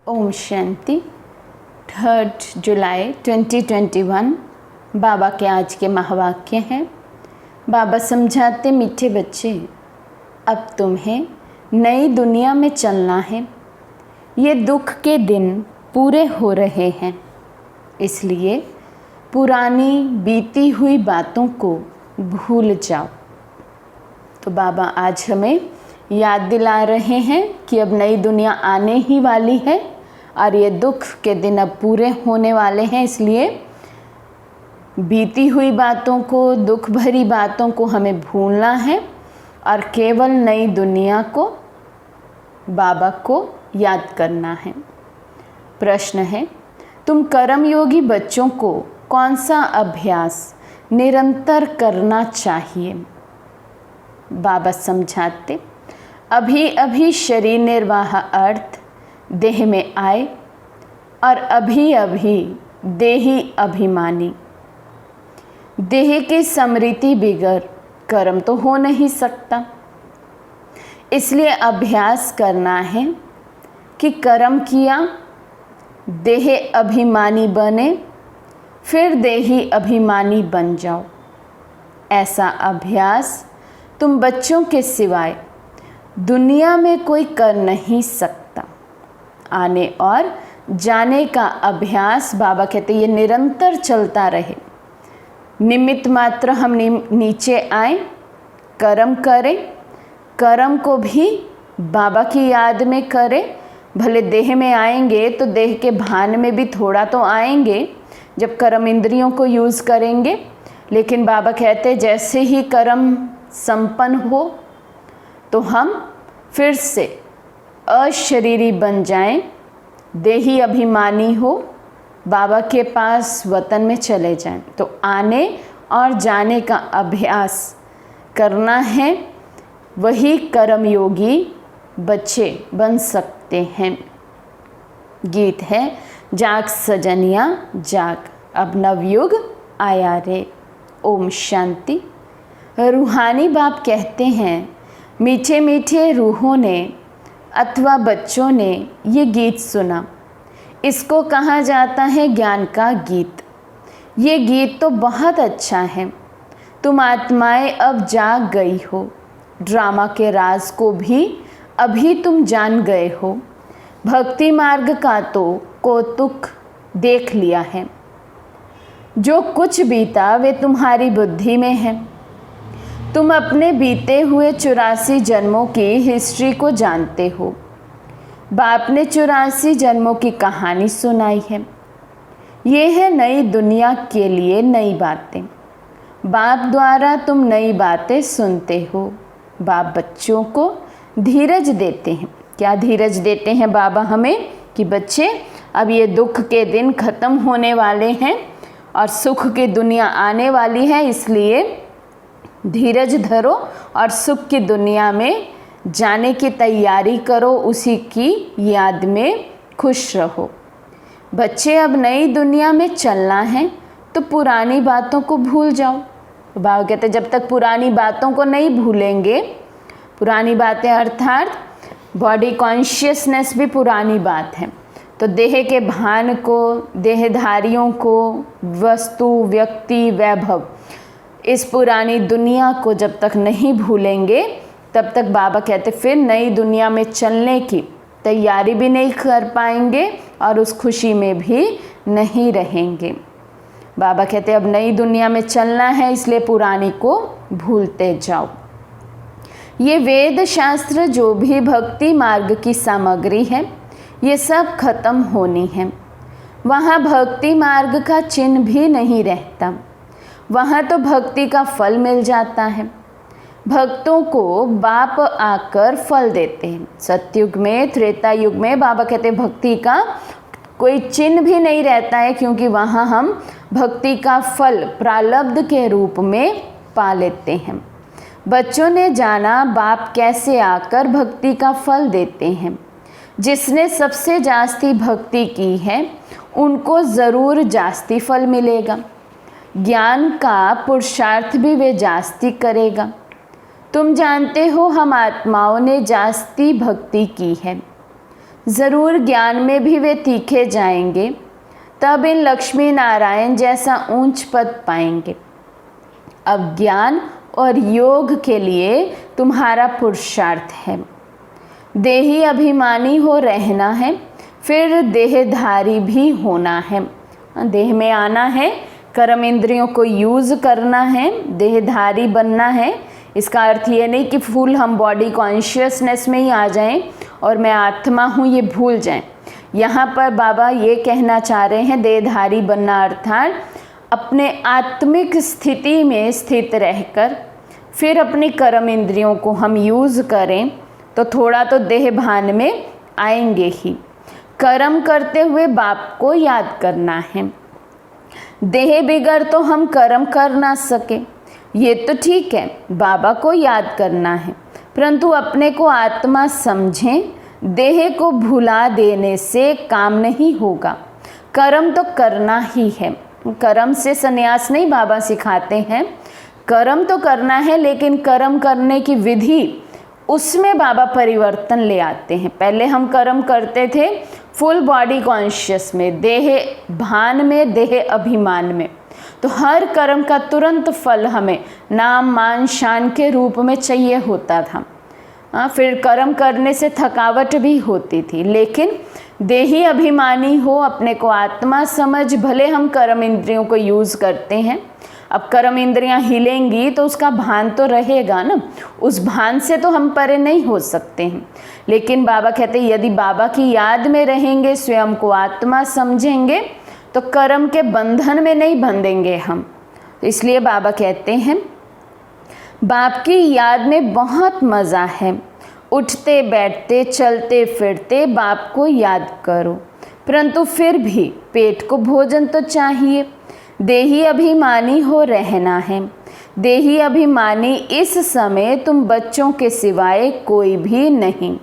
ओम शांति। 3 जुलाई 2021 बाबा के आज के महावाक्य हैं। बाबा समझाते, मीठे बच्चे, अब तुम्हें नई दुनिया में चलना है। ये दुख के दिन पूरे हो रहे हैं, इसलिए पुरानी बीती हुई बातों को भूल जाओ। तो बाबा आज हमें याद दिला रहे हैं कि अब नई दुनिया आने ही वाली है और ये दुख के दिन अब पूरे होने वाले हैं, इसलिए बीती हुई बातों को, दुख भरी बातों को हमें भूलना है और केवल नई दुनिया को, बाबा को याद करना है। प्रश्न है, तुम कर्मयोगी बच्चों को कौन सा अभ्यास निरंतर करना चाहिए? बाबा समझाते, अभी अभी शरीर निर्वाह अर्थ देह में आए और अभी अभी देही अभिमानी। देह की स्मृति बिगड़ कर्म तो हो नहीं सकता, इसलिए अभ्यास करना है कि कर्म किया, देह अभिमानी बने, फिर देही अभिमानी बन जाओ। ऐसा अभ्यास तुम बच्चों के सिवाय दुनिया में कोई कर नहीं सकता। आने और जाने का अभ्यास, बाबा कहते, ये निरंतर चलता रहे। निमित्त मात्र हम नीचे आए, कर्म करें, कर्म को भी बाबा की याद में करें। भले देह में आएंगे तो देह के भान में भी थोड़ा तो आएंगे जब कर्म इंद्रियों को यूज़ करेंगे, लेकिन बाबा कहते जैसे ही कर्म संपन्न हो तो हम फिर से अशरीरी बन जाएं, देही अभिमानी हो, बाबा के पास वतन में चले जाएं। तो आने और जाने का अभ्यास करना है, वही कर्मयोगी बच्चे बन सकते हैं। गीत है, जाग सजनिया जाग, अब नवयुग आया रे। ओम शांति। रूहानी बाप कहते हैं, मीठे मीठे रूहों ने अथवा बच्चों ने ये गीत सुना, इसको कहा जाता है ज्ञान का गीत। ये गीत तो बहुत अच्छा है। तुम आत्माएं अब जाग गई हो, ड्रामा के राज को भी अभी तुम जान गए हो। भक्ति मार्ग का तो कौतुक देख लिया है, जो कुछ बीता वे तुम्हारी बुद्धि में है। तुम अपने बीते हुए 84 जन्मों की हिस्ट्री को जानते हो। बाप ने 84 जन्मों की कहानी सुनाई है। ये है नई दुनिया के लिए नई बातें। बाप द्वारा तुम नई बातें सुनते हो। बाप बच्चों को धीरज देते हैं। क्या धीरज देते हैं बाबा हमें? कि बच्चे, अब ये दुख के दिन ख़त्म होने वाले हैं और सुख की दुनिया आने वाली है, इसलिए धीरज धरो और सुख की दुनिया में जाने की तैयारी करो, उसी की याद में खुश रहो। बच्चे, अब नई दुनिया में चलना है तो पुरानी बातों को भूल जाओ। बाबा कहते, जब तक पुरानी बातों को नहीं भूलेंगे, पुरानी बातें अर्थात बॉडी कॉन्शियसनेस भी पुरानी बात है। तो देह के भान को, देहधारियों को, वस्तु, व्यक्ति, वैभव, इस पुरानी दुनिया को जब तक नहीं भूलेंगे तब तक बाबा कहते फिर नई दुनिया में चलने की तैयारी भी नहीं कर पाएंगे और उस खुशी में भी नहीं रहेंगे। बाबा कहते अब नई दुनिया में चलना है, इसलिए पुरानी को भूलते जाओ। ये वेद शास्त्र जो भी भक्ति मार्ग की सामग्री है, ये सब खत्म होनी है। वहाँ भक्ति मार्ग का चिन्ह भी नहीं रहता, वहाँ तो भक्ति का फल मिल जाता है। भक्तों को बाप आकर फल देते हैं। सतयुग में, त्रेता युग में बाबा कहते हैं भक्ति का कोई चिन्ह भी नहीं रहता है, क्योंकि वहाँ हम भक्ति का फल प्रारब्ध के रूप में पा लेते हैं। बच्चों ने जाना बाप कैसे आकर भक्ति का फल देते हैं। जिसने सबसे जास्ती भक्ति की है उनको ज़रूर जास्ती फल मिलेगा। ज्ञान का पुरुषार्थ भी वे जास्ती करेगा। तुम जानते हो हम आत्माओं ने जास्ती भक्ति की है, ज़रूर ज्ञान में भी वे तीखे जाएंगे, तब इन लक्ष्मी नारायण जैसा ऊंच पद पाएंगे। अब ज्ञान और योग के लिए तुम्हारा पुरुषार्थ है। देही अभिमानी हो रहना है, फिर देहधारी भी होना है। देह में आना है, कर्म इंद्रियों को यूज़ करना है, देहधारी बनना है। इसका अर्थ ये नहीं कि फुल हम बॉडी कॉन्शियसनेस में ही आ जाएं और मैं आत्मा हूँ ये भूल जाएं। यहाँ पर बाबा ये कहना चाह रहे हैं देहधारी बनना अर्थात अपने आत्मिक स्थिति में स्थित रहकर फिर अपनी कर्म इंद्रियों को हम यूज़ करें तो थोड़ा तो देह भान में आएंगे ही। कर्म करते हुए बाप को याद करना है। देह बिगड़ तो हम कर्म कर ना सके, ये तो ठीक है, बाबा को याद करना है, परंतु अपने को आत्मा समझें। देह को भुला देने से काम नहीं होगा, कर्म तो करना ही है। कर्म से संन्यास नहीं बाबा सिखाते हैं, कर्म तो करना है, लेकिन कर्म करने की विधि उसमें बाबा परिवर्तन ले आते हैं। पहले हम कर्म करते थे फुल बॉडी कॉन्शियस में, देह भान में, देह अभिमान में, तो हर कर्म का तुरंत फल हमें नाम मान शान के रूप में चाहिए होता था। फिर कर्म करने से थकावट भी होती थी, लेकिन देही अभिमानी हो, अपने को आत्मा समझ, भले हम कर्म इंद्रियों को यूज़ करते हैं। अब कर्म इंद्रियां हिलेंगी तो उसका भान तो रहेगा ना, उस भान से तो हम परे नहीं हो सकते हैं। लेकिन बाबा कहते हैं यदि बाबा की याद में रहेंगे, स्वयं को आत्मा समझेंगे, तो कर्म के बंधन में नहीं बंधेंगे हम। इसलिए बाबा कहते हैं बाप की याद में बहुत मज़ा है। उठते बैठते चलते फिरते बाप को याद करो, परंतु फिर भी पेट को भोजन तो चाहिए। देही अभिमानी हो रहना है। देही अभिमानी इस समय तुम बच्चों के सिवाय कोई भी नहीं।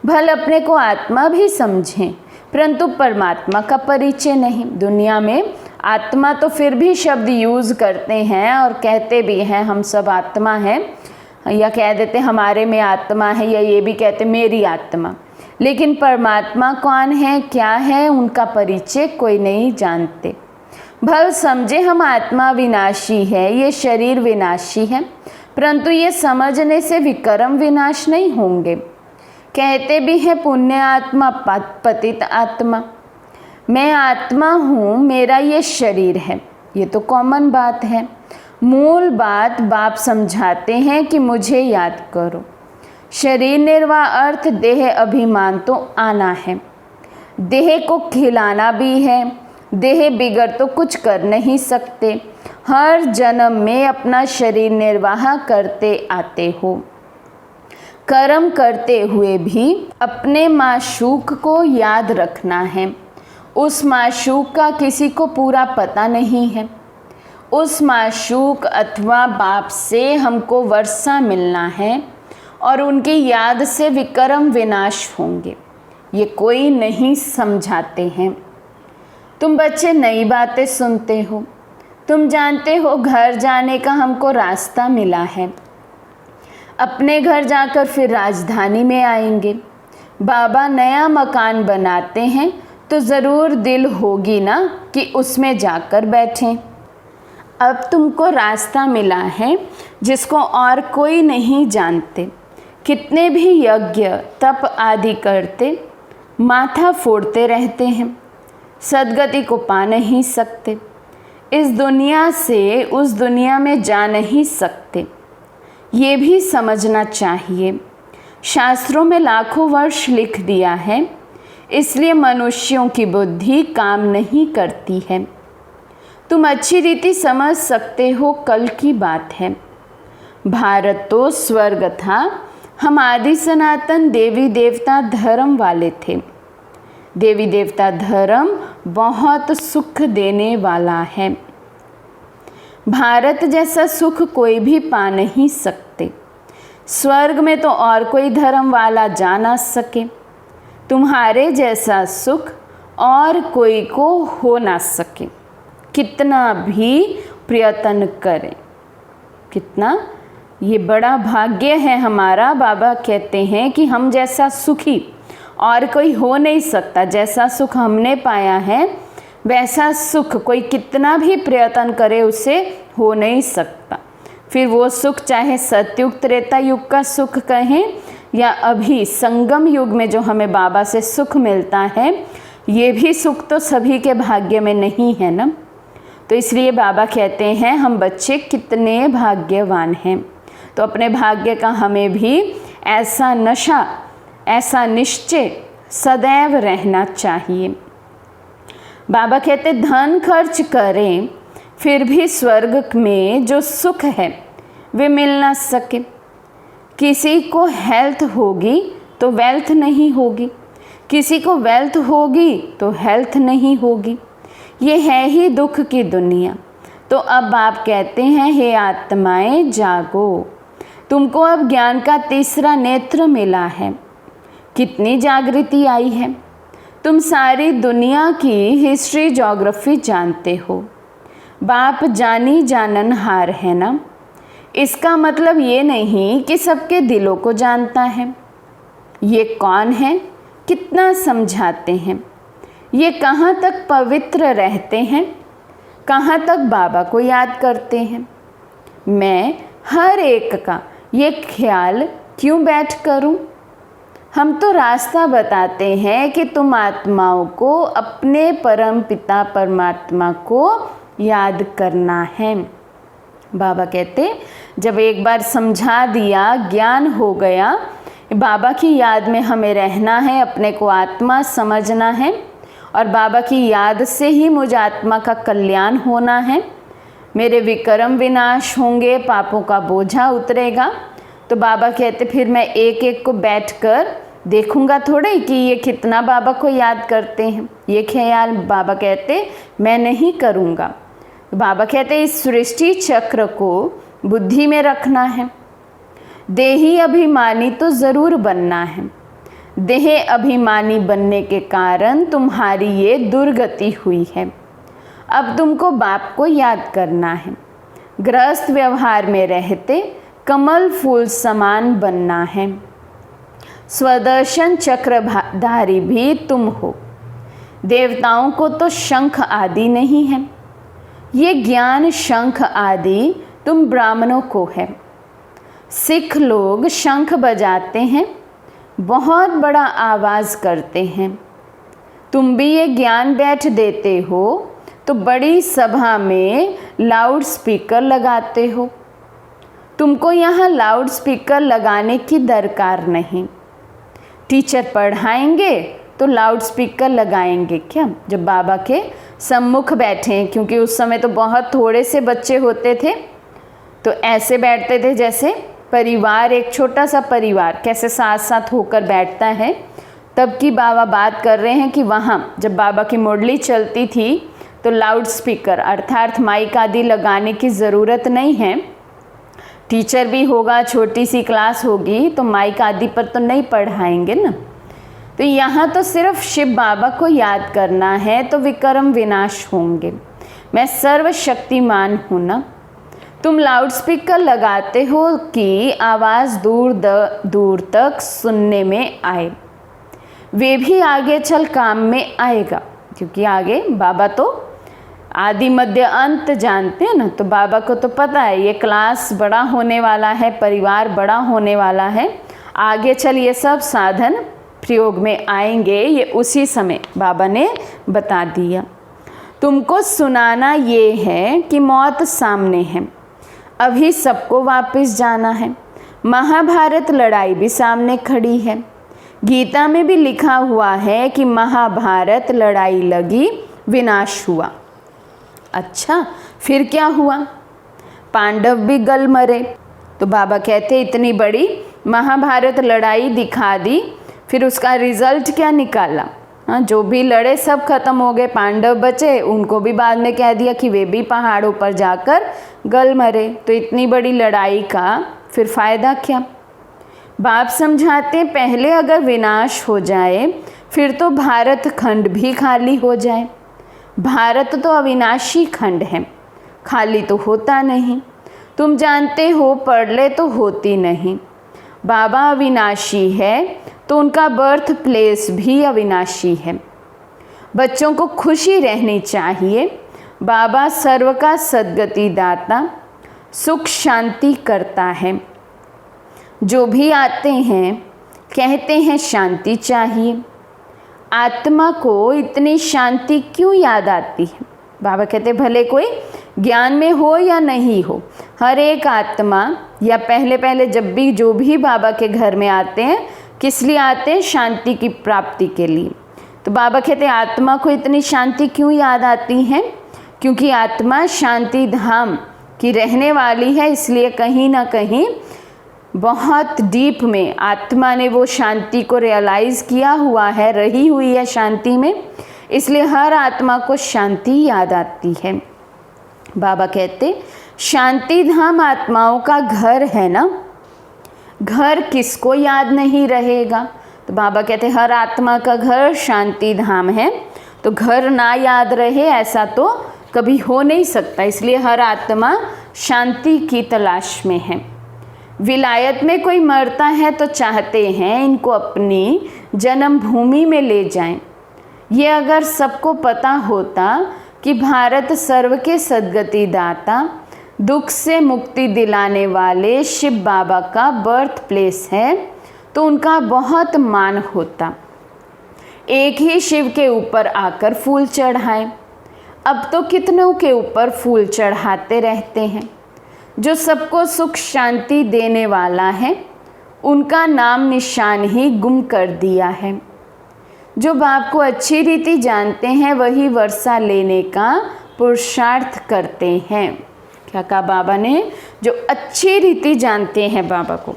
भल अपने को आत्मा भी समझें, परंतु परमात्मा का परिचय नहीं। दुनिया में आत्मा तो फिर भी शब्द यूज़ करते हैं और कहते भी हैं हम सब आत्मा हैं, या कह देते हमारे में आत्मा है, या ये भी कहते मेरी आत्मा। लेकिन परमात्मा कौन है, क्या है, उनका परिचय कोई नहीं जानते। भल समझे हम आत्मा विनाशी है, ये शरीर विनाशी है, परंतु ये समझने से विकर्म विनाश नहीं होंगे। कहते भी हैं पुण्य आत्मा पतित आत्मा। मैं आत्मा हूँ, मेरा ये शरीर है, ये तो कॉमन बात है। मूल बात बाप समझाते हैं कि मुझे याद करो। शरीर निर्वाह अर्थ देह अभिमान तो आना है, देह को खिलाना भी है। देह बिगड़ तो कुछ कर नहीं सकते। हर जन्म में अपना शरीर निर्वाह करते आते हो। कर्म करते हुए भी अपने माशूक को याद रखना है। उस माशूक का किसी को पूरा पता नहीं है। उस माशूक अथवा बाप से हमको वर्षा मिलना है और उनकी याद से विकर्म विनाश होंगे। ये कोई नहीं समझाते हैं। तुम बच्चे नई बातें सुनते हो, तुम जानते हो घर जाने का हमको रास्ता मिला है। अपने घर जाकर फिर राजधानी में आएंगे। बाबा नया मकान बनाते हैं तो ज़रूर दिल होगी ना कि उसमें जाकर बैठें। अब तुमको रास्ता मिला है जिसको और कोई नहीं जानते। कितने भी यज्ञ तप आदि करते, माथा फोड़ते रहते हैं, सदगति को पा नहीं सकते। इस दुनिया से उस दुनिया में जा नहीं सकते, ये भी समझना चाहिए। शास्त्रों में लाखों वर्ष लिख दिया है, इसलिए मनुष्यों की बुद्धि काम नहीं करती है। तुम अच्छी रीति समझ सकते हो, कल की बात है। भारत तो स्वर्ग था। हम आदि सनातन देवी देवता धर्म वाले थे। देवी देवता धर्म बहुत सुख देने वाला है। भारत जैसा सुख कोई भी पा नहीं सकते। स्वर्ग में तो और कोई धर्म वाला जा ना सके। तुम्हारे जैसा सुख और कोई को हो ना सके, कितना भी प्रयत्न करें। कितना ये बड़ा भाग्य है हमारा। बाबा कहते हैं कि हम जैसा सुखी और कोई हो नहीं सकता। जैसा सुख हमने पाया है वैसा सुख कोई कितना भी प्रयत्न करे उससे हो नहीं सकता। फिर वो सुख चाहे सतयुग त्रेता युग का सुख कहें या अभी संगम युग में जो हमें बाबा से सुख मिलता है, ये भी सुख तो सभी के भाग्य में नहीं है ना। तो इसलिए बाबा कहते हैं हम बच्चे कितने भाग्यवान हैं। तो अपने भाग्य का हमें भी ऐसा नशा, ऐसा निश्चय सदैव रहना चाहिए। बाबा कहते धन खर्च करें फिर भी स्वर्ग में जो सुख है वे मिल ना सके। किसी को हेल्थ होगी तो वेल्थ नहीं होगी, किसी को वेल्थ होगी तो हेल्थ नहीं होगी। ये है ही दुख की दुनिया। तो अब आप कहते हैं हे आत्माएं जागो, तुमको अब ज्ञान का तीसरा नेत्र मिला है। कितनी जागृति आई है। तुम सारी दुनिया की हिस्ट्री ज्योग्राफी जानते हो। बाप जानी जाननहार है ना। इसका मतलब ये नहीं कि सबके दिलों को जानता है। ये कौन है, कितना समझाते हैं, ये कहाँ तक पवित्र रहते हैं, कहाँ तक बाबा को याद करते हैं। मैं हर एक का ये ख्याल क्यों बैठ करूं? हम तो रास्ता बताते हैं कि तुम आत्माओं को अपने परम पिता परमात्मा को याद करना है। बाबा कहते जब एक बार समझा दिया, ज्ञान हो गया, बाबा की याद में हमें रहना है, अपने को आत्मा समझना है और बाबा की याद से ही मुझ आत्मा का कल्याण होना है। मेरे विक्रम विनाश होंगे, पापों का बोझा उतरेगा। तो बाबा कहते फिर मैं एक एक को बैठकर देखूंगा थोड़े कि ये कितना बाबा को याद करते हैं। ये ख्याल बाबा कहते मैं नहीं करूँगा। बाबा कहते इस सृष्टि चक्र को बुद्धि में रखना है। देही अभिमानी तो ज़रूर बनना है। देह अभिमानी बनने के कारण तुम्हारी ये दुर्गति हुई है। अब तुमको बाप को याद करना है। गृहस्थ व्यवहार में रहते कमल फूल समान बनना है। स्वदर्शन चक्रधारी भी तुम हो। देवताओं को तो शंख आदि नहीं है। ये ज्ञान शंख आदि तुम ब्राह्मणों को है। सिख लोग शंख बजाते हैं, बहुत बड़ा आवाज़ करते हैं। तुम भी ये ज्ञान बैठ देते हो तो बड़ी सभा में लाउड स्पीकर लगाते हो। तुमको यहाँ लाउड स्पीकर लगाने की दरकार नहीं। टीचर पढ़ाएंगे तो लाउड स्पीकर लगाएंगे क्या? जब बाबा के सम्मुख बैठे, क्योंकि उस समय तो बहुत थोड़े से बच्चे होते थे, तो ऐसे बैठते थे जैसे परिवार, एक छोटा सा परिवार कैसे साथ साथ होकर बैठता है। तब की बाबा बात कर रहे हैं कि वहाँ जब बाबा की मुरली चलती थी तो लाउड स्पीकर अर्थात माइक आदि लगाने की ज़रूरत नहीं है। टीचर भी होगा, छोटी सी क्लास होगी तो माइक आदि पर तो नहीं पढ़ाएंगे ना। तो यहाँ तो सिर्फ शिव बाबा को याद करना है तो विक्रम विनाश होंगे। मैं सर्वशक्तिमान हूँ ना। तुम लाउड स्पीकर लगाते हो कि आवाज़ दूर तक सुनने में आए। वे भी आगे चल काम में आएगा, क्योंकि आगे बाबा तो आदि मध्य अंत जानते हैं ना। तो बाबा को तो पता है ये क्लास बड़ा होने वाला है, परिवार बड़ा होने वाला है, आगे चल ये सब साधन प्रयोग में आएंगे। ये उसी समय बाबा ने बता दिया। तुमको सुनाना ये है कि मौत सामने है, अभी सबको वापस जाना है। महाभारत लड़ाई भी सामने खड़ी है। गीता में भी लिखा हुआ है कि महाभारत लड़ाई लगी, विनाश हुआ। अच्छा, फिर क्या हुआ? पांडव भी गल मरे। तो बाबा कहते इतनी बड़ी महाभारत लड़ाई दिखा दी, फिर उसका रिजल्ट क्या निकाला? हाँ, जो भी लड़े सब खत्म हो गए, पांडव बचे, उनको भी बाद में कह दिया कि वे भी पहाड़ों पर जाकर गल मरे। तो इतनी बड़ी लड़ाई का फिर फ़ायदा क्या? बाप समझाते पहले अगर विनाश हो जाए फिर तो भारत खंड भी खाली हो जाए। भारत तो अविनाशी खंड है, खाली तो होता नहीं। तुम जानते हो पढ़ ले तो होती नहीं। बाबा अविनाशी है तो उनका बर्थ प्लेस भी अविनाशी है। बच्चों को खुशी रहनी चाहिए। बाबा सर्व का सद्गति दाता, सुख शांति करता है। जो भी आते हैं कहते हैं शांति चाहिए। आत्मा को इतनी शांति क्यों याद आती है? बाबा कहते भले कोई ज्ञान में हो या नहीं हो, हर एक आत्मा या पहले जब भी जो भी बाबा के घर में आते हैं, किस लिए आते हैं? शांति की प्राप्ति के लिए। तो बाबा कहते आत्मा को इतनी शांति क्यों याद आती है? क्योंकि आत्मा शांति धाम की रहने वाली है, इसलिए कहीं ना कहीं बहुत डीप में आत्मा ने वो शांति को रियलाइज़ किया हुआ है, रही हुई है शांति में, इसलिए हर आत्मा को शांति याद आती है। बाबा कहते शांति धाम आत्माओं का घर है ना, घर किसको याद नहीं रहेगा? तो बाबा कहते हर आत्मा का घर शांति धाम है, तो घर ना याद रहे ऐसा तो कभी हो नहीं सकता, इसलिए हर आत्मा शांति की तलाश में है। विलायत में कोई मरता है तो चाहते हैं इनको अपनी जन्मभूमि में ले जाएं। ये अगर सबको पता होता कि भारत सर्व के सद्गति दाता, दुख से मुक्ति दिलाने वाले शिव बाबा का बर्थ प्लेस है, तो उनका बहुत मान होता। एक ही शिव के ऊपर आकर फूल चढ़ाएं। अब तो कितनों के ऊपर फूल चढ़ाते रहते हैं। जो सबको सुख शांति देने वाला है, उनका नाम निशान ही गुम कर दिया है। जो बाप को अच्छी रीति जानते हैं वही वर्षा लेने का पुरुषार्थ करते हैं। क्या कहा बाबा ने? जो अच्छी रीति जानते हैं बाबा को,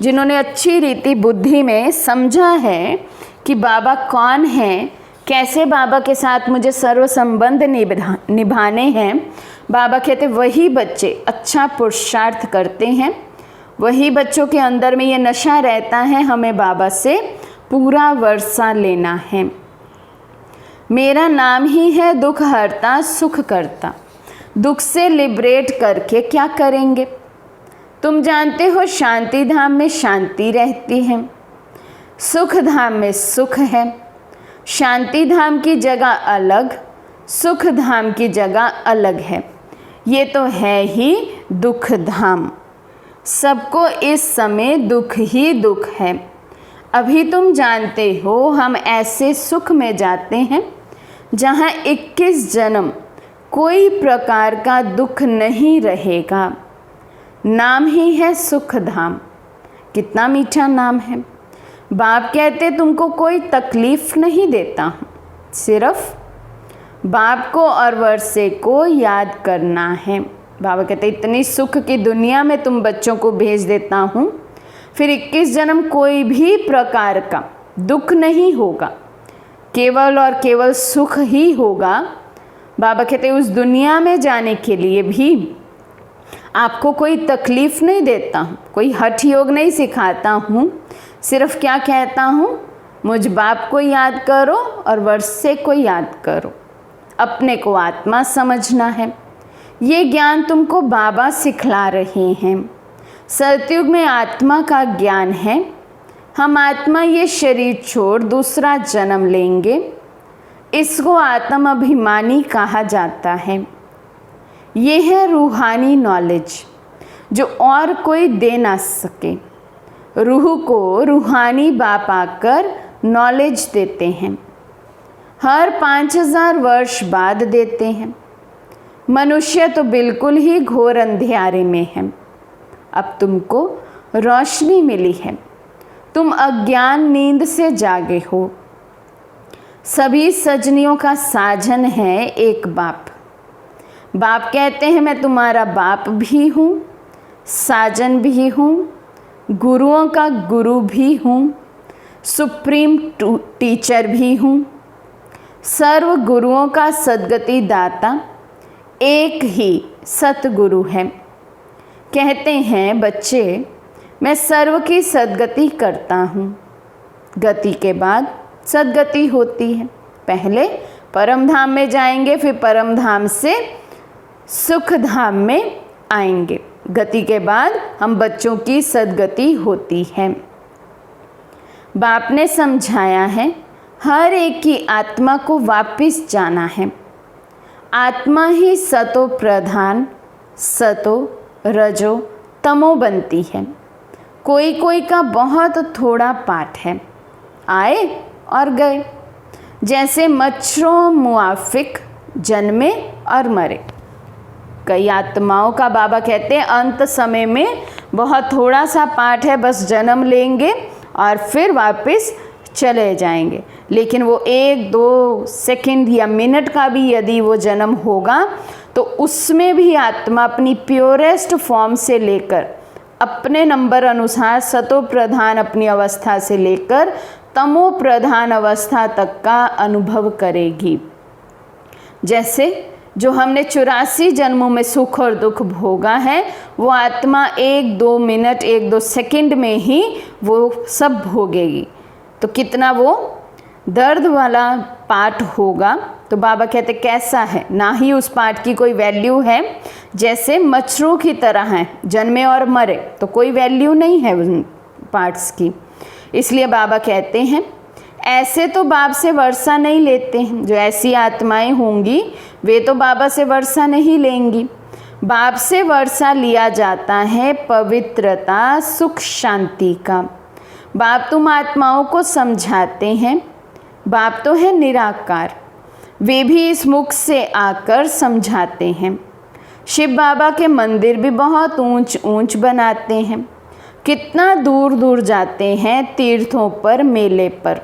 जिन्होंने अच्छी रीति बुद्धि में समझा है कि बाबा कौन है, कैसे बाबा के साथ मुझे सर्व संबंध निभाने हैं, बाबा कहते वही बच्चे अच्छा पुरुषार्थ करते हैं। वही बच्चों के अंदर में ये नशा रहता है, हमें बाबा से पूरा वर्षा लेना है। मेरा नाम ही है दुख हरता सुख करता। दुख से लिबरेट करके क्या करेंगे? तुम जानते हो शांति धाम में शांति रहती है, सुख धाम में सुख है। शांति धाम की जगह अलग, सुख धाम की जगह अलग है। ये तो है ही दुख धाम। सबको इस समय दुख ही दुख है। अभी तुम जानते हो हम ऐसे सुख में जाते हैं जहाँ 21 जन्म कोई प्रकार का दुख नहीं रहेगा। नाम ही है सुख धाम। कितना मीठा नाम है। बाप कहते तुमको कोई तकलीफ नहीं देता हूँ, सिर्फ बाप को और वर्षे को याद करना है। बाबा कहते इतनी सुख की दुनिया में तुम बच्चों को भेज देता हूँ, फिर 21 जन्म कोई भी प्रकार का दुख नहीं होगा, केवल और केवल सुख ही होगा। बाबा कहते उस दुनिया में जाने के लिए भी आपको कोई तकलीफ़ नहीं देता हूँ, कोई हठ योग नहीं सिखाता हूँ, सिर्फ क्या कहता हूँ, मुझ बाप को याद करो और वर्षे को याद करो। अपने को आत्मा समझना है। ये ज्ञान तुमको बाबा सिखला रहे हैं। सतयुग में आत्मा का ज्ञान है। हम आत्मा ये शरीर छोड़ दूसरा जन्म लेंगे। इसको आत्म अभिमानी कहा जाता है। ये है रूहानी नॉलेज जो और कोई दे ना सके। रूह को रूहानी बाप आकर नॉलेज देते हैं। हर 5000 वर्ष बाद देते हैं। मनुष्य तो बिल्कुल ही घोर अंधियारे में है। अब तुमको रोशनी मिली है। तुम अज्ञान नींद से जागे हो। सभी सजनियों का साजन है एक बाप। बाप कहते हैं मैं तुम्हारा बाप भी हूँ, साजन भी हूँ, गुरुओं का गुरु भी हूँ, सुप्रीम टीचर भी हूँ, सर्व गुरुओं का सद्गति दाता एक ही सतगुरु है। कहते हैं बच्चे मैं सर्व की सद्गति करता हूँ। गति के बाद सद्गति होती है। पहले परम धाम में जाएंगे, फिर परम धाम से सुख धाम में आएंगे। गति के बाद हम बच्चों की सद्गति होती है। बाप ने समझाया है हर एक की आत्मा को वापस जाना है। आत्मा ही सतो प्रधान, सतो रजो तमो बनती है। कोई कोई का बहुत थोड़ा पाठ है, आए और गए, जैसे मच्छरों मुआफिक जन्मे और मरे। कई आत्माओं का बाबा कहते हैं अंत समय में बहुत थोड़ा सा पाठ है, बस जन्म लेंगे और फिर वापस चले जाएंगे। लेकिन वो 1-2 सेकंड या मिनट का भी यदि वो जन्म होगा तो उसमें भी आत्मा अपनी प्योरेस्ट फॉर्म से लेकर अपने नंबर अनुसार सतो प्रधान अपनी अवस्था से लेकर तमो प्रधान अवस्था तक का अनुभव करेगी। जैसे जो हमने 84 जन्मों में सुख और दुख भोगा है, वो आत्मा 1-2 मिनट 1-2 सेकंड में ही वो सब भोगेगी। तो कितना वो दर्द वाला पाठ होगा। तो बाबा कहते कैसा है, ना ही उस पाठ की कोई वैल्यू है, जैसे मच्छरों की तरह हैं, जन्मे और मरे, तो कोई वैल्यू नहीं है उन पार्ट्स की। इसलिए बाबा कहते हैं ऐसे तो बाप से वर्षा नहीं लेते हैं। जो ऐसी आत्माएं होंगी वे तो बाबा से वर्षा नहीं लेंगी। बाप से वर्षा लिया जाता है पवित्रता सुख शांति का। बाप तुम आत्माओं को समझाते हैं। बाप तो है निराकार, वे भी इस मुख से आकर समझाते हैं। शिव बाबा के मंदिर भी बहुत ऊंच ऊंच बनाते हैं। कितना दूर दूर जाते हैं तीर्थों पर, मेले पर।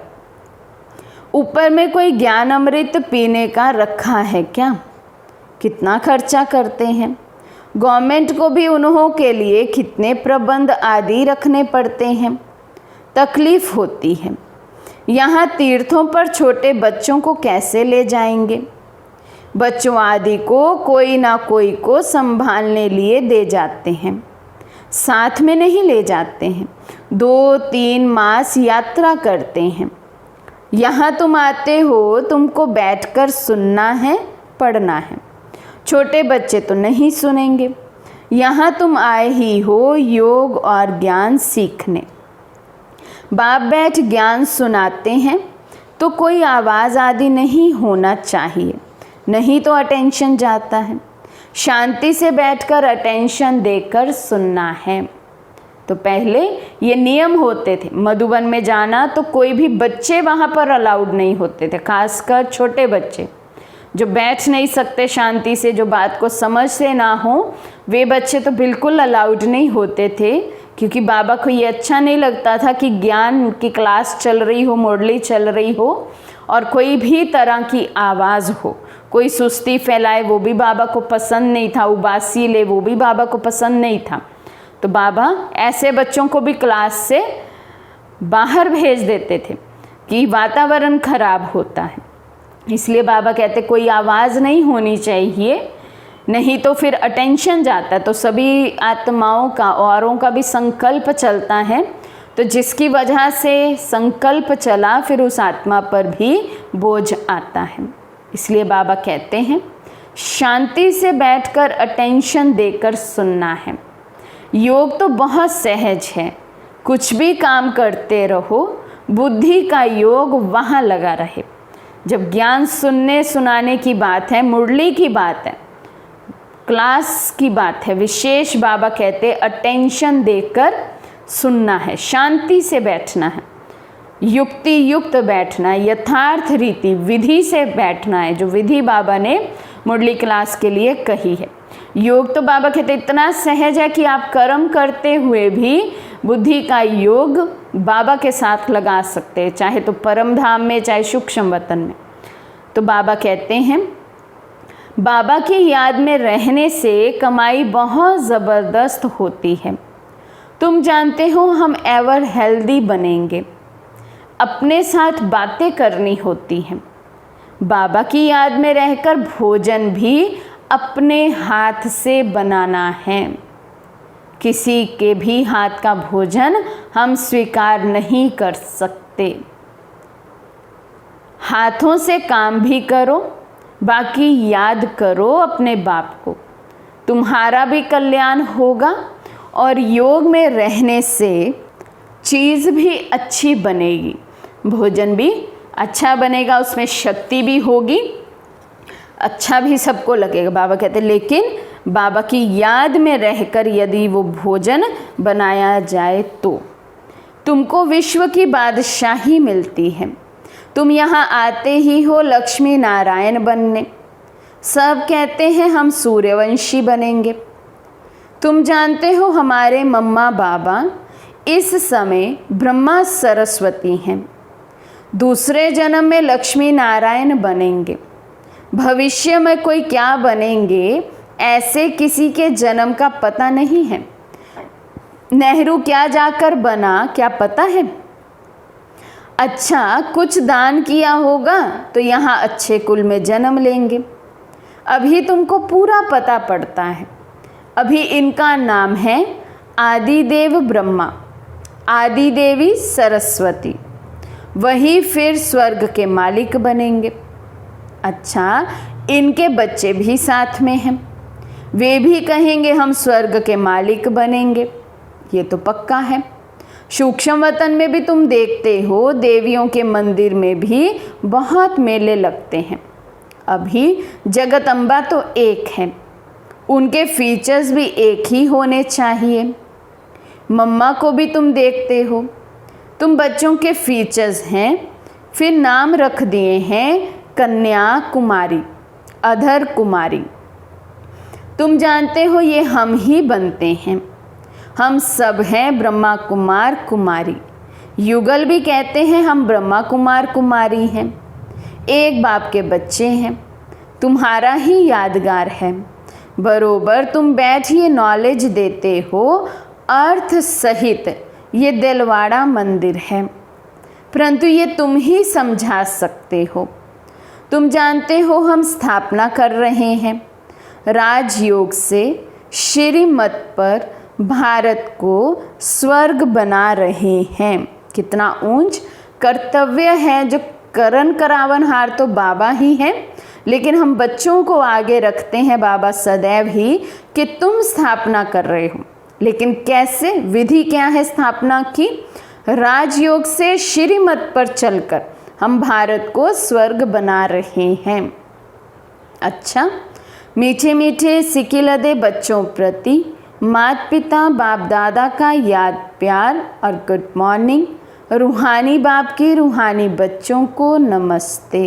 ऊपर में कोई ज्ञान अमृत पीने का रखा है क्या? कितना खर्चा करते हैं। गवर्नमेंट को भी उन्हों के लिए कितने प्रबंध आदि रखने पड़ते हैं, तकलीफ होती है। यहाँ तीर्थों पर छोटे बच्चों को कैसे ले जाएंगे? बच्चों आदि को कोई ना कोई को संभालने लिए दे जाते हैं, साथ में नहीं ले जाते हैं। 2-3 मास यात्रा करते हैं। यहाँ तुम आते हो, तुमको बैठकर सुनना है, पढ़ना है। छोटे बच्चे तो नहीं सुनेंगे। यहाँ तुम आए ही हो योग और ज्ञान सीखने। बाप बैठ ज्ञान सुनाते हैं तो कोई आवाज़ आदि नहीं होना चाहिए, नहीं तो अटेंशन जाता है। शांति से बैठकर अटेंशन देकर सुनना है। तो पहले ये नियम होते थे, मधुबन में जाना तो कोई भी बच्चे वहाँ पर अलाउड नहीं होते थे, खासकर छोटे बच्चे जो बैठ नहीं सकते शांति से, जो बात को समझते ना हो, वे बच्चे तो बिल्कुल अलाउड नहीं होते थे। क्योंकि बाबा को ये अच्छा नहीं लगता था कि ज्ञान की क्लास चल रही हो, मुरली चल रही हो और कोई भी तरह की आवाज़ हो, कोई सुस्ती फैलाए, वो भी बाबा को पसंद नहीं था, उबासी ले, वो भी बाबा को पसंद नहीं था। तो बाबा ऐसे बच्चों को भी क्लास से बाहर भेज देते थे कि वातावरण खराब होता है। इसलिए बाबा कहते कोई आवाज़ नहीं होनी चाहिए, नहीं तो फिर अटेंशन जाता है। तो सभी आत्माओं का, औरों का भी संकल्प चलता है, तो जिसकी वजह से संकल्प चला फिर उस आत्मा पर भी बोझ आता है। इसलिए बाबा कहते हैं शांति से बैठकर अटेंशन देकर सुनना है। योग तो बहुत सहज है, कुछ भी काम करते रहो, बुद्धि का योग वहाँ लगा रहे। जब ज्ञान सुनने सुनाने की बात है, मुरली की बात है, क्लास की बात है, विशेष बाबा कहते अटेंशन देकर सुनना है, शांति से बैठना है, युक्ति युक्त बैठना है, यथार्थ रीति विधि से बैठना है, जो विधि बाबा ने मुरली क्लास के लिए कही है। योग तो बाबा कहते इतना सहज है कि आप कर्म करते हुए भी बुद्धि का योग बाबा के साथ लगा सकते हैं, चाहे तो परम धाम में, चाहे सूक्ष्म वतन में। तो बाबा कहते हैं बाबा की याद में रहने से कमाई बहुत ज़बरदस्त होती है। तुम जानते हो हम एवर हेल्दी बनेंगे। अपने साथ बातें करनी होती हैं। बाबा की याद में रहकर भोजन भी अपने हाथ से बनाना है। किसी के भी हाथ का भोजन हम स्वीकार नहीं कर सकते। हाथों से काम भी करो, बाकी याद करो अपने बाप को। तुम्हारा भी कल्याण होगा और योग में रहने से चीज़ भी अच्छी बनेगी, भोजन भी अच्छा बनेगा, उसमें शक्ति भी होगी, अच्छा भी सबको लगेगा। बाबा कहते लेकिन बाबा की याद में रहकर यदि वो भोजन बनाया जाए तो तुमको विश्व की बादशाही मिलती है। तुम यहाँ आते ही हो लक्ष्मी नारायण बनने। सब कहते हैं हम सूर्यवंशी बनेंगे। तुम जानते हो हमारे मम्मा बाबा इस समय ब्रह्मा सरस्वती हैं। दूसरे जन्म में लक्ष्मी नारायण बनेंगे। भविष्य में कोई क्या बनेंगे ऐसे किसी के जन्म का पता नहीं है। नेहरू क्या जाकर बना क्या पता है। अच्छा कुछ दान किया होगा तो यहाँ अच्छे कुल में जन्म लेंगे। अभी तुमको पूरा पता पड़ता है। अभी इनका नाम है आदिदेव ब्रह्मा, आदि देवी सरस्वती, वही फिर स्वर्ग के मालिक बनेंगे। अच्छा इनके बच्चे भी साथ में हैं, वे भी कहेंगे हम स्वर्ग के मालिक बनेंगे, ये तो पक्का है। सूक्ष्म वतन में भी तुम देखते हो देवियों के मंदिर में भी बहुत मेले लगते हैं। अभी जगदम्बा तो एक है, उनके फीचर्स भी एक ही होने चाहिए। मम्मा को भी तुम देखते हो, तुम बच्चों के फीचर्स हैं, फिर नाम रख दिए हैं कन्या कुमारी, अधर कुमारी। तुम जानते हो ये हम ही बनते हैं। हम सब हैं ब्रह्मा कुमार कुमारी। युगल भी कहते हैं हम ब्रह्मा कुमार कुमारी हैं, एक बाप के बच्चे हैं। तुम्हारा ही यादगार है। बरोबर तुम बैठिए नॉलेज देते हो अर्थ सहित। ये दिलवाड़ा मंदिर है, परंतु ये तुम ही समझा सकते हो। तुम जानते हो हम स्थापना कर रहे हैं राजयोग से श्रीमत पर भारत को स्वर्ग बना रहे हैं। कितना ऊंच कर्तव्य है, जो करण करावनहार तो बाबा ही हैं, लेकिन हम बच्चों को आगे रखते हैं बाबा सदैव ही कि तुम स्थापना कर रहे हो। लेकिन कैसे, विधि क्या है स्थापना की? राजयोग से श्रीमत पर चलकर हम भारत को स्वर्ग बना रहे हैं। अच्छा मीठे मीठे सिकिलदे बच्चों प्रति माता पिता बाप दादा का याद प्यार और गुड मॉर्निंग। रूहानी बाप की रूहानी बच्चों को नमस्ते।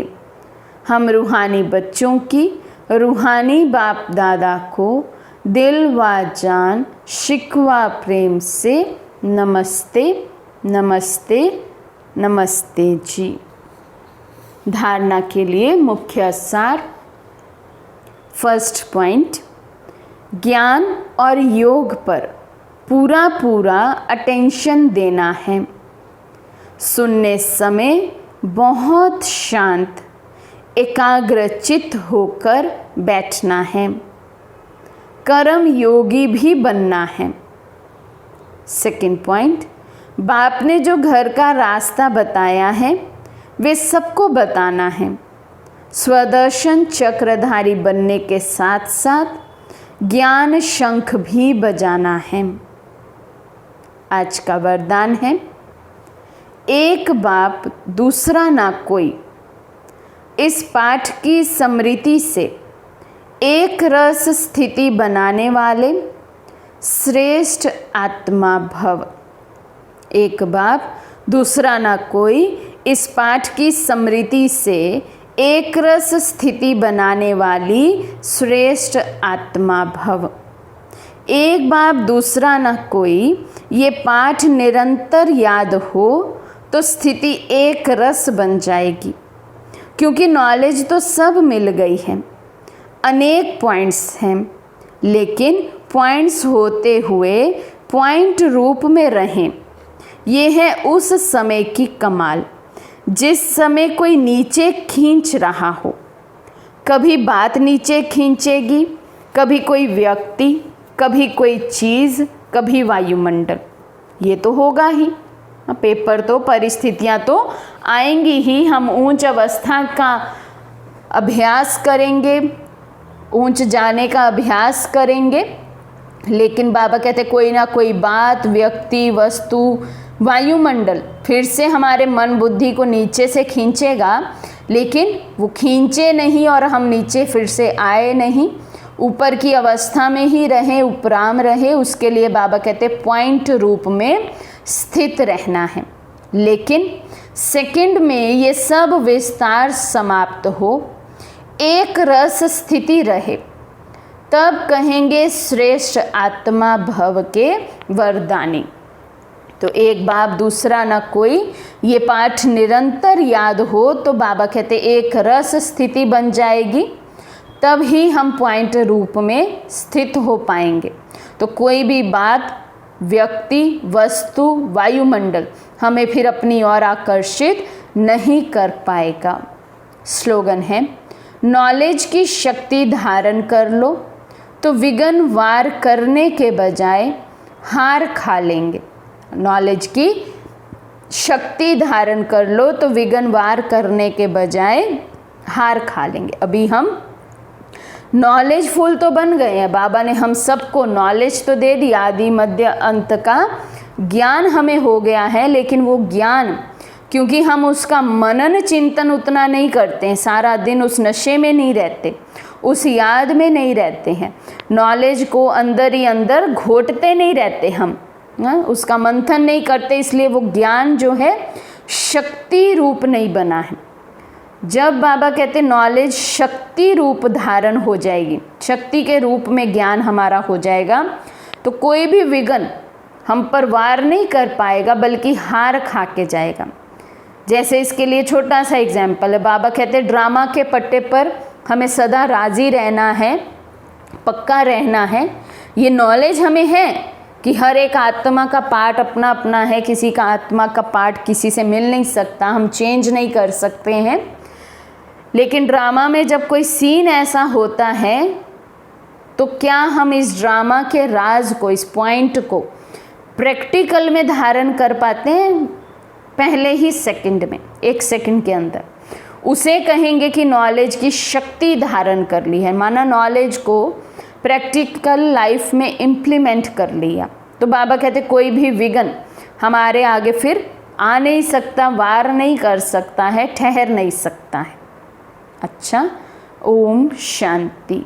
हम रूहानी बच्चों की रूहानी बाप दादा को दिल व जान शिकवा प्रेम से नमस्ते नमस्ते नमस्ते जी। धारणा के लिए मुख्य सार। फर्स्ट पॉइंट, ज्ञान और योग पर पूरा पूरा अटेंशन देना है। सुनने समय बहुत शांत एकाग्रचित होकर बैठना है। कर्म योगी भी बनना है। सेकंड पॉइंट, बाप ने जो घर का रास्ता बताया है वे सबको बताना है। स्वदर्शन चक्रधारी बनने के साथ साथ ज्ञान शंख भी बजाना है। आज का वरदान है, एक बाप दूसरा ना कोई। इस पाठ की स्मृति से एक रस स्थिति बनाने वाले श्रेष्ठ आत्मा भव। एक बाप दूसरा ना कोई, इस पाठ की स्मृति से एक रस स्थिति बनाने वाली श्रेष्ठ आत्मा भव। एक बाप दूसरा न कोई, ये पाठ निरंतर याद हो तो स्थिति एक रस बन जाएगी, क्योंकि नॉलेज तो सब मिल गई है। अनेक पॉइंट्स हैं, लेकिन पॉइंट्स होते हुए पॉइंट रूप में रहें। ये है उस समय की कमाल, जिस समय कोई नीचे खींच रहा हो। कभी बात नीचे खींचेगी, कभी कोई व्यक्ति, कभी कोई चीज़, कभी वायुमंडल। ये तो होगा ही, पेपर तो, परिस्थितियाँ तो आएंगी ही। हम उच्च अवस्था का अभ्यास करेंगे, ऊंच जाने का अभ्यास करेंगे, लेकिन बाबा कहते कोई ना कोई बात, व्यक्ति, वस्तु, वायुमंडल फिर से हमारे मन बुद्धि को नीचे से खींचेगा, लेकिन वो खींचे नहीं और हम नीचे फिर से आए नहीं, ऊपर की अवस्था में ही रहें, उपराम रहे। उसके लिए बाबा कहते पॉइंट रूप में स्थित रहना है। लेकिन सेकंड में ये सब विस्तार समाप्त हो, एक रस स्थिति रहे, तब कहेंगे श्रेष्ठ आत्मा भव के वरदानी। तो एक बाप दूसरा न कोई, ये पाठ निरंतर याद हो तो बाबा कहते एक रस स्थिति बन जाएगी, तब ही हम पॉइंट रूप में स्थित हो पाएंगे। तो कोई भी बात, व्यक्ति, वस्तु, वायुमंडल हमें फिर अपनी ओर आकर्षित नहीं कर पाएगा। स्लोगन है, नॉलेज की शक्ति धारण कर लो तो विघ्न वार करने के बजाय हार खा लेंगे। नॉलेज की शक्ति धारण कर लो तो विघ्न वार करने के बजाय हार खा लेंगे। अभी हम नॉलेजफुल तो बन गए हैं, बाबा ने हम सबको नॉलेज तो दे दी, आदि मध्य अंत का ज्ञान हमें हो गया है, लेकिन वो ज्ञान क्योंकि हम उसका मनन चिंतन उतना नहीं करते हैं, सारा दिन उस नशे में नहीं रहते, उस याद में नहीं रहते हैं, नॉलेज को अंदर ही अंदर घोटते नहीं रहते हम, उसका मंथन नहीं करते, इसलिए वो ज्ञान जो है शक्ति रूप नहीं बना है। जब बाबा कहते नॉलेज शक्ति रूप धारण हो जाएगी, शक्ति के रूप में ज्ञान हमारा हो जाएगा, तो कोई भी विघ्न हम पर वार नहीं कर पाएगा, बल्कि हार खा के जाएगा। जैसे इसके लिए छोटा सा एग्जाम्पल है, बाबा कहते ड्रामा के पट्टे पर हमें सदा राज़ी रहना है, पक्का रहना है। ये नॉलेज हमें है कि हर एक आत्मा का पार्ट अपना अपना है, किसी का आत्मा का पार्ट किसी से मिल नहीं सकता, हम चेंज नहीं कर सकते हैं। लेकिन ड्रामा में जब कोई सीन ऐसा होता है तो क्या हम इस ड्रामा के राज को, इस पॉइंट को प्रैक्टिकल में धारण कर पाते हैं? पहले ही सेकंड में, एक सेकंड के अंदर उसे कहेंगे कि नॉलेज की शक्ति धारण कर ली है, माना नॉलेज को प्रैक्टिकल लाइफ में इम्प्लीमेंट कर लिया। तो बाबा कहते कोई भी विघ्न हमारे आगे फिर आ नहीं सकता, वार नहीं कर सकता है, ठहर नहीं सकता है। अच्छा, ओम शांति।